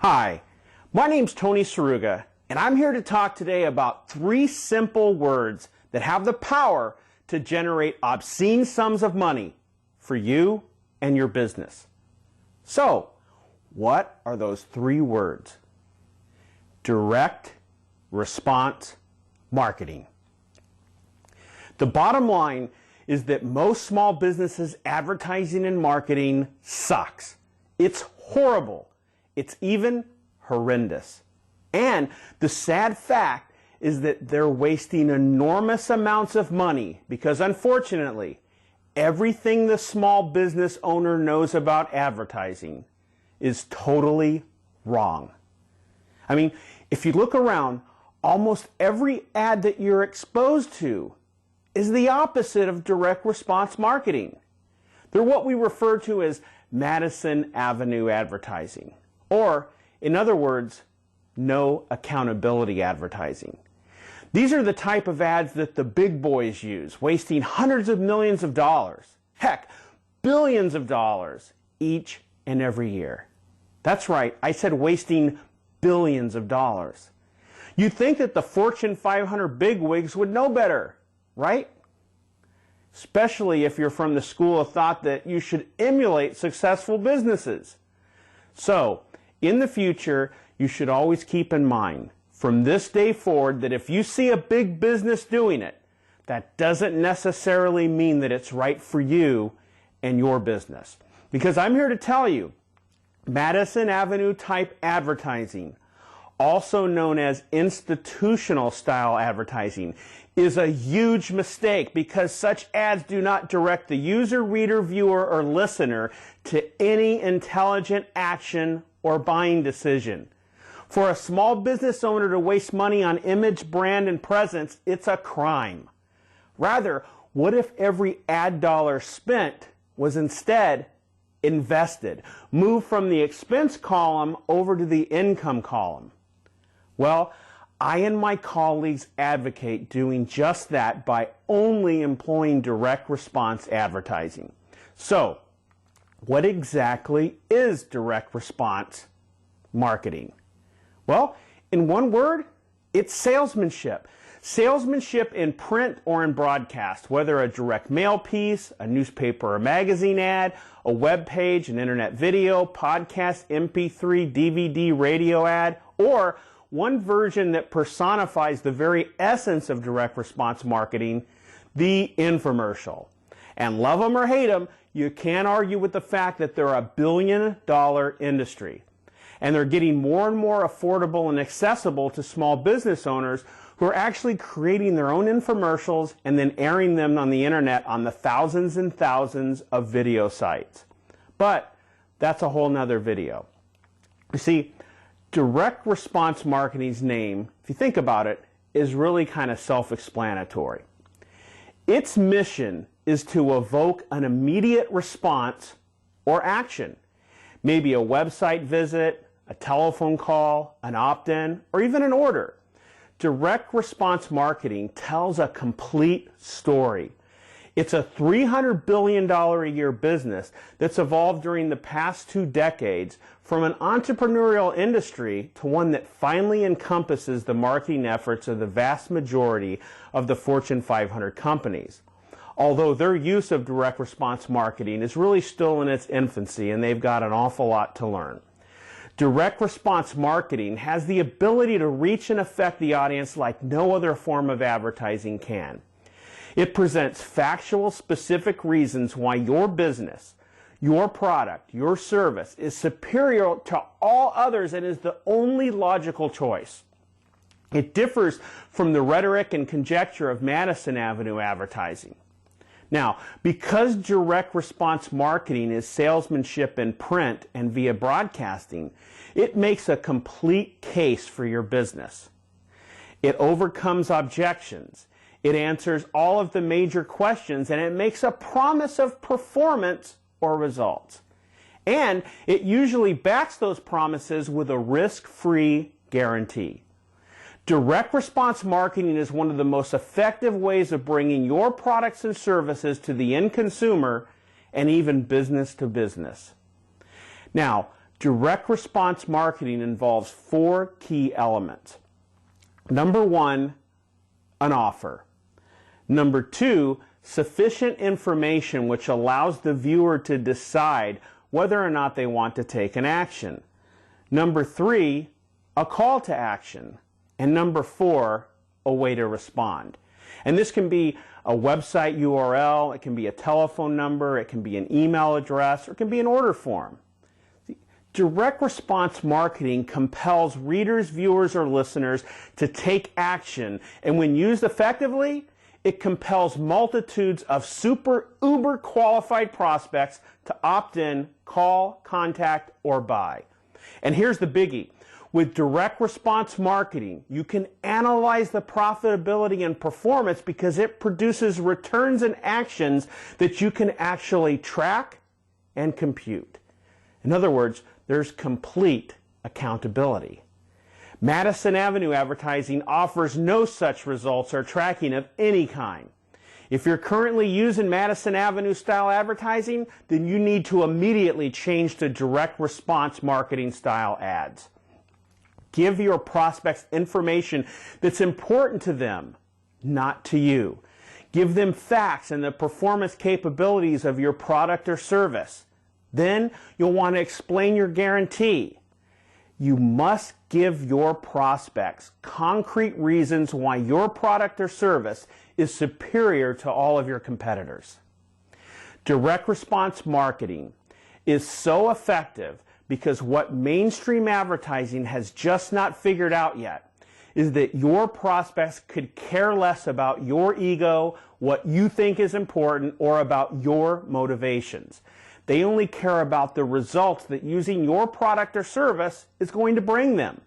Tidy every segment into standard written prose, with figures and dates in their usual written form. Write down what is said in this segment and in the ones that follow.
Hi, my name's Tony Saruga, and I'm here to talk today about 3 simple words that have the power to generate obscene sums of money for you and your business. So, what are those 3 words? Direct response marketing. The bottom line is that most small businesses' advertising and marketing sucks. It's horrible. It's even horrendous. And the sad fact is that they're wasting enormous amounts of money because, unfortunately, everything the small business owner knows about advertising is totally wrong. I mean, if you look around, almost every ad that you're exposed to is the opposite of direct response marketing. They're what we refer to as Madison Avenue advertising, or, in other words, no accountability advertising. These are the type of ads that the big boys use, wasting hundreds of millions of dollars, heck, billions of dollars each and every year. That's right, I said wasting billions of dollars. You'd think that the Fortune 500 bigwigs would know better, right? Especially if you're from the school of thought that you should emulate successful businesses. So, in the future, you should always keep in mind, from this day forward, that if you see a big business doing it, that doesn't necessarily mean that it's right for you and your business. Because I'm here to tell you, Madison Avenue type advertising, also known as institutional style advertising, is a huge mistake because such ads do not direct the user, reader, viewer, or listener to any intelligent action or buying decision. For a small business owner to waste money on image, brand, and presence, it's a crime. Rather, what if every ad dollar spent was instead invested, moved from the expense column over to the income column? Well, I and my colleagues advocate doing just that by only employing direct response advertising. So, what exactly is direct response marketing? Well, in one word, it's salesmanship. Salesmanship in print or in broadcast, whether a direct mail piece, a newspaper or magazine ad, a web page, an internet video, podcast, MP3, DVD, radio ad, or one version that personifies the very essence of direct response marketing, the infomercial. And love them or hate them, you can't argue with the fact that they're a billion-dollar industry. And they're getting more and more affordable and accessible to small business owners who are actually creating their own infomercials and then airing them on the internet on the thousands and thousands of video sites. But that's a whole nother video. You see, direct response marketing's name, if you think about it, is really kind of self-explanatory. Its mission is to evoke an immediate response or action. Maybe a website visit, a telephone call, an opt-in, or even an order. Direct response marketing tells a complete story. It's a $300 billion a year business that's evolved during the past 2 decades from an entrepreneurial industry to one that finally encompasses the marketing efforts of the vast majority of the Fortune 500 companies. Although their use of direct response marketing is really still in its infancy and they've got an awful lot to learn. Direct response marketing has the ability to reach and affect the audience like no other form of advertising can. It presents factual, specific reasons why your business, your product, your service is superior to all others and is the only logical choice. It differs from the rhetoric and conjecture of Madison Avenue advertising. Now, because direct response marketing is salesmanship in print and via broadcasting, it makes a complete case for your business. It overcomes objections. It answers all of the major questions, and it makes a promise of performance or results. And it usually backs those promises with a risk-free guarantee. Direct response marketing is one of the most effective ways of bringing your products and services to the end consumer and even business to business. Now, Direct response marketing involves 4 key elements. Number 1, an offer. Number 2, sufficient information which allows the viewer to decide whether or not they want to take an action. Number 3, a call to action. And number 4, a way to respond. And this can be a website URL, it can be a telephone number, it can be an email address, or it can be an order form. Direct response marketing compels readers, viewers, or listeners to take action, and when used effectively, it compels multitudes of super uber qualified prospects to opt in, call, contact, or buy. And here's the biggie. With direct response marketing, you can analyze the profitability and performance because it produces returns and actions that you can actually track and compute. In other words, there's complete accountability. Madison Avenue Advertising offers no such results or tracking of any kind. If you're currently using Madison Avenue style advertising, then you need to immediately change to direct response marketing style ads. Give your prospects information that's important to them, not to you. Give them facts and the performance capabilities of your product or service. Then you'll want to explain your guarantee. You must give your prospects concrete reasons why your product or service is superior to all of your competitors. Direct response marketing is so effective because what mainstream advertising has just not figured out yet is that your prospects could care less about your ego, what you think is important, or about your motivations. They only care about the results that using your product or service is going to bring them.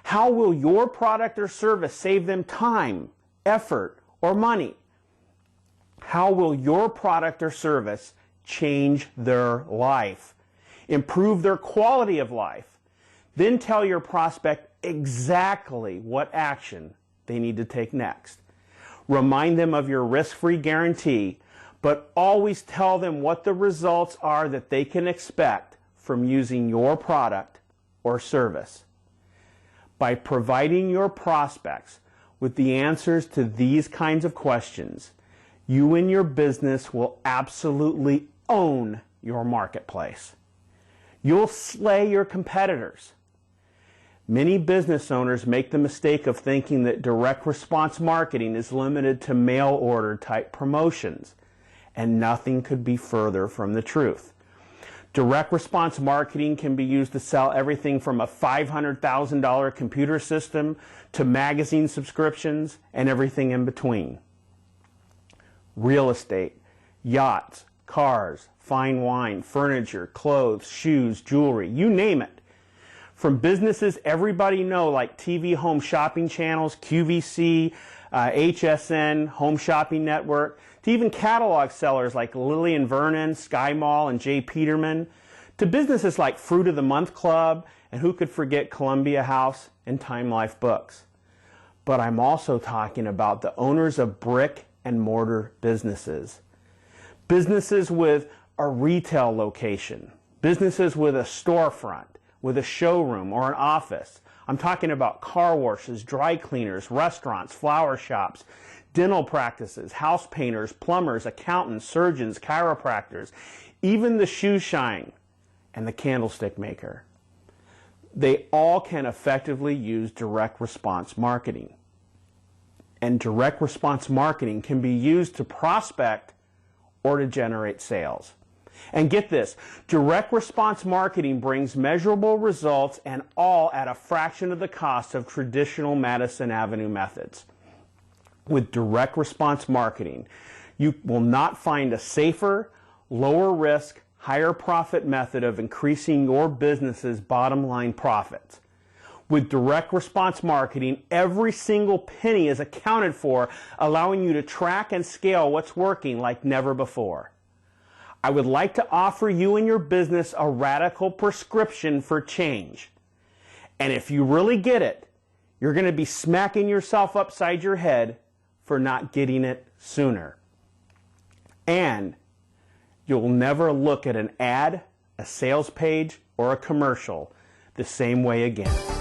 How will your product or service save them time, effort, or money? How will your product or service change their life, improve their quality of life? Then tell your prospect exactly what action they need to take next. Remind them of your risk-free guarantee, but always tell them what the results are that they can expect from using your product or service. By providing your prospects with the answers to these kinds of questions, you and your business will absolutely own your marketplace. You'll slay your competitors. Many business owners make the mistake of thinking that direct response marketing is limited to mail order type promotions, and nothing could be further from the truth. Direct response marketing can be used to sell everything from a $500,000 computer system to magazine subscriptions and everything in between. Real estate, yachts, cars, fine wine, furniture, clothes, shoes, jewelry, you name it. From businesses everybody know like TV home shopping channels, QVC, HSN, Home Shopping Network, to even catalog sellers like Lillian Vernon, Sky Mall, and J. Peterman, to businesses like Fruit of the Month Club, and who could forget Columbia House and Time Life Books. But I'm also talking about the owners of brick and mortar businesses. Businesses with a retail location, businesses with a storefront, with a showroom or an office. I'm talking about car washes, dry cleaners, restaurants, flower shops, dental practices, house painters, plumbers, accountants, surgeons, chiropractors, even the shoe shine and the candlestick maker. They all can effectively use direct response marketing. And direct response marketing can be used to prospect or to generate sales. And get this, direct response marketing brings measurable results and all at a fraction of the cost of traditional Madison Avenue methods. With direct response marketing, you will not find a safer, lower risk, higher profit method of increasing your business's bottom line profits. With direct response marketing, every single penny is accounted for, allowing you to track and scale what's working like never before. I would like to offer you and your business a radical prescription for change. And if you really get it, you're going to be smacking yourself upside your head for not getting it sooner. And you'll never look at an ad, a sales page, or a commercial the same way again.